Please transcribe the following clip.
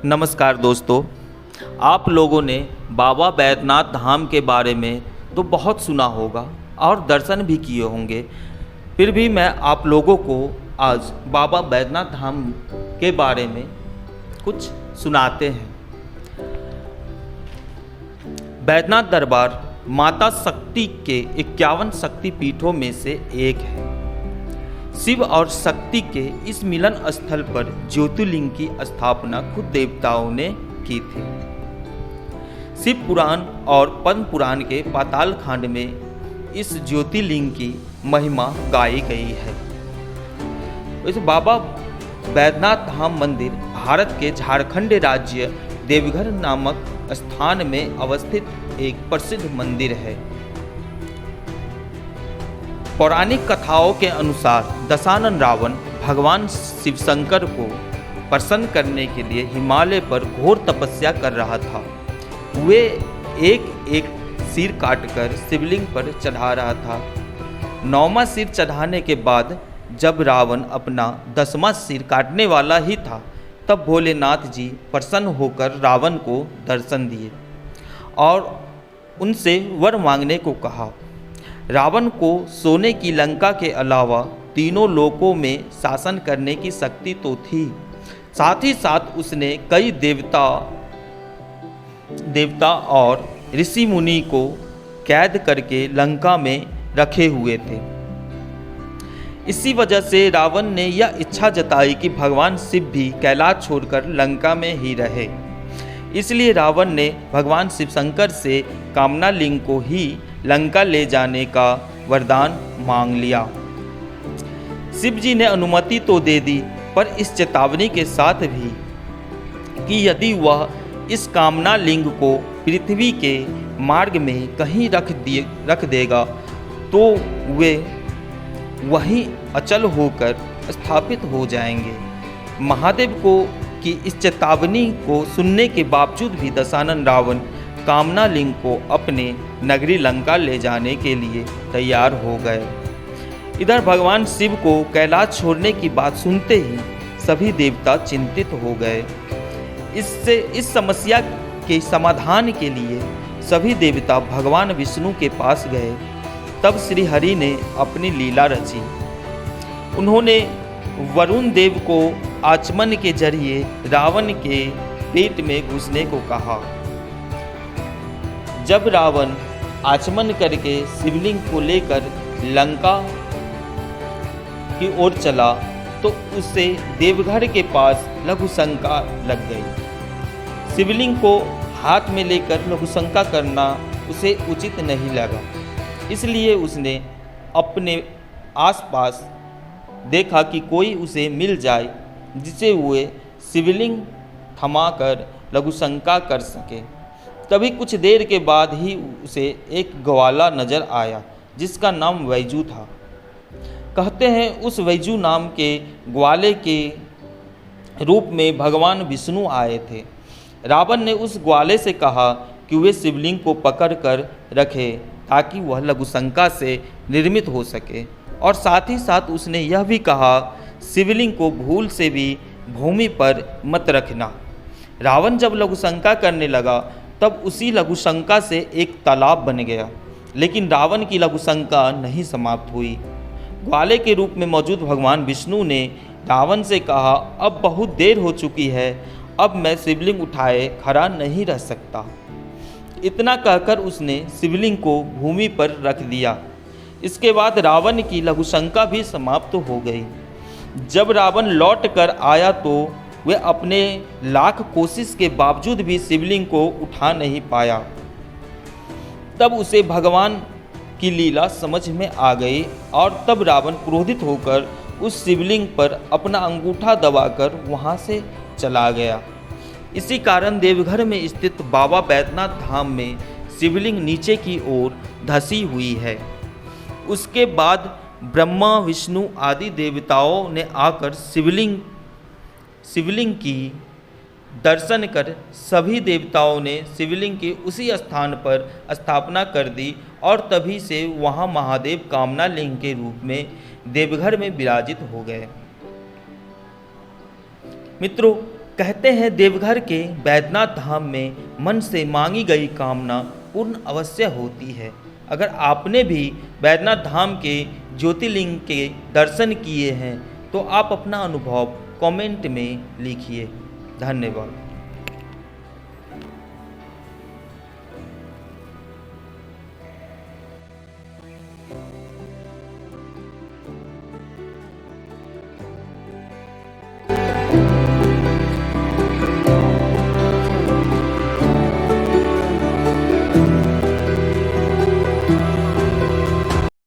नमस्कार दोस्तों, आप लोगों ने बाबा बैद्यनाथ धाम के बारे में तो बहुत सुना होगा और दर्शन भी किए होंगे। फिर भी मैं आप लोगों को आज बाबा बैद्यनाथ धाम के बारे में कुछ सुनाते हैं। बैद्यनाथ दरबार माता शक्ति के 51 शक्ति पीठों में से एक है। शिव और शक्ति के इस मिलन स्थल पर ज्योतिर्लिंग की स्थापना खुद देवताओं ने की थी। शिव पुराण और पद्म पुराण के पाताल खंड में इस ज्योतिर्लिंग की महिमा गाई गई है। इस बाबा बैद्यनाथ धाम मंदिर भारत के झारखंड राज्य देवघर नामक स्थान में अवस्थित एक प्रसिद्ध मंदिर है। पौराणिक कथाओं के अनुसार दशानन रावण भगवान शिवशंकर को प्रसन्न करने के लिए हिमालय पर घोर तपस्या कर रहा था। वे एक एक सिर काटकर शिवलिंग पर चढ़ा रहा था। 9वां सिर चढ़ाने के बाद जब रावण अपना 10वां सिर काटने वाला ही था, तब भोलेनाथ जी प्रसन्न होकर रावण को दर्शन दिए और उनसे वर मांगने को कहा। रावण को सोने की लंका के अलावा तीनों लोकों में शासन करने की शक्ति तो थी, साथ ही साथ उसने कई देवता और ऋषि मुनि को कैद करके लंका में रखे हुए थे। इसी वजह से रावण ने यह इच्छा जताई कि भगवान शिव भी कैलाश छोड़कर लंका में ही रहे। इसलिए रावण ने भगवान शिवशंकर से कामना लिंग को ही लंका ले जाने का वरदान मांग लिया। शिव जी ने अनुमति तो दे दी, पर इस चेतावनी के साथ भी कि यदि वह इस कामना लिंग को पृथ्वी के मार्ग में कहीं रख देगा तो वे वहीं अचल होकर स्थापित हो जाएंगे। महादेव को की इस चेतावनी को सुनने के बावजूद भी दशानन रावण कामना लिंग को अपने नगरी लंका ले जाने के लिए तैयार हो गए। इधर भगवान शिव को कैलाश छोड़ने की बात सुनते ही सभी देवता चिंतित हो गए। इस समस्या के समाधान के लिए सभी देवता भगवान विष्णु के पास गए। तब श्री हरि ने अपनी लीला रची। उन्होंने वरुण देव को आचमन के जरिए रावण के पेट में घुसने को कहा। जब रावण आचमन करके शिवलिंग को लेकर लंका की ओर चला तो उसे देवघर के पास लघुशंका लग गई। शिवलिंग को हाथ में लेकर लघुशंका करना उसे उचित नहीं लगा, इसलिए उसने अपने आसपास देखा कि कोई उसे मिल जाए जिसे वे शिवलिंग थमाकर लघुशंका कर सके। तभी कुछ देर के बाद ही उसे एक ग्वाला नजर आया जिसका नाम वैजू था। कहते हैं उस वैजू नाम के ग्वाले के रूप में भगवान विष्णु आए थे। रावण ने उस ग्वाले से कहा कि वे शिवलिंग को पकड़ कर रखे ताकि वह लघुशंका से निर्मित हो सके, और साथ ही साथ उसने यह भी कहा शिवलिंग को भूल से भी भूमि पर मत रखना। रावण जब लघुशंका करने लगा तब उसी लघुशंका से एक तालाब बन गया, लेकिन रावण की लघुशंका नहीं समाप्त हुई। ग्वाले के रूप में मौजूद भगवान विष्णु ने रावण से कहा, अब बहुत देर हो चुकी है, अब मैं शिवलिंग उठाए खड़ा नहीं रह सकता। इतना कहकर उसने शिवलिंग को भूमि पर रख दिया। इसके बाद रावण की लघुशंका भी समाप्त हो गई। जब रावण लौट कर आया तो वह अपने लाख कोशिश के बावजूद भी शिवलिंग को उठा नहीं पाया। तब उसे भगवान की लीला समझ में आ गई और तब रावण क्रोधित होकर उस शिवलिंग पर अपना अंगूठा दबाकर वहां से चला गया। इसी कारण देवघर में स्थित बाबा बैद्यनाथ धाम में शिवलिंग नीचे की ओर धंसी हुई है। उसके बाद ब्रह्मा विष्णु आदि देवताओं ने आकर शिवलिंग की दर्शन कर सभी देवताओं ने शिवलिंग की उसी स्थान पर स्थापना कर दी और तभी से वहाँ महादेव कामना लिंग के रूप में देवघर में विराजित हो गए। मित्रों, कहते हैं देवघर के बैद्यनाथ धाम में मन से मांगी गई कामना पूर्ण अवश्य होती है। अगर आपने भी बैद्यनाथ धाम के ज्योतिर्लिंग के दर्शन किए हैं तो आप अपना अनुभव कमेंट में लिखिए। धन्यवाद।